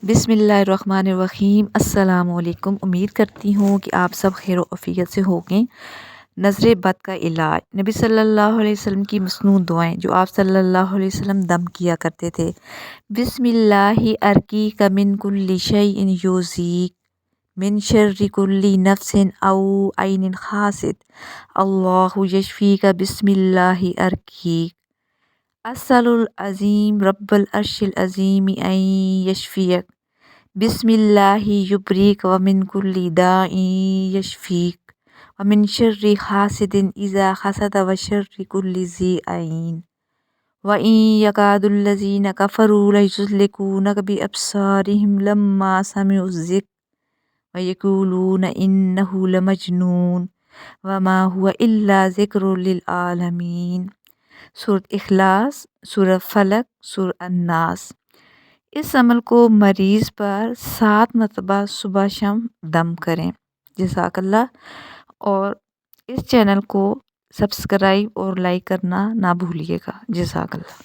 बिस्मिल्लाहिर्रहमानिर्रहीम। अस्सलाम वालेकुम। उम्मीद करती हूँ कि आप सब खैर आफियत से होंगे। नज़र बद का इलाज। नबी सल्लल्लाहु अलैहि वसल्लम की मसनून दुआएं जो आप सल्लल्लाहु अलैहि वसल्लम दम किया करते थे। बिस्मिल्लाहि अर्कीका मिन कुल्ली शैइन युज़ीक मिन शर्रि कुल्ली नफ्सिन औ ऐनिन हासिद अल्लाहु यशफीका बिस्मिल्लाहि अर्कीक। अस्सलुल अज़ीम रब्बल अर्शिल अज़ीम ऐन यशफियक बिस्मिल्लाहि युब्रीक व मिन कुल्ली दाइन यशफीक व मिन शर्रि हासिदिन इज़ा हसद व शर्रि कुल्ली ज़ी ऐन व इन यकादुल्लज़ीना कफ़रू लयुज़्लिकूनक बिअब्सारिहिम लम्मा समिउ ज़िक्र व यक़ूलूना इन्नहु लमजनून व मा हुवा इल्ला ज़िक्रुल लिल आलमीन। सूरत इखलास, सूरत फलक, सूरत अन्नास। इस अमल को मरीज़ पर 7 मरतबा सुबह शाम दम करें। जज़ाकल्लाह। और इस चैनल को सब्सक्राइब और लाइक करना ना भूलिएगा। जज़ाकल्लाह।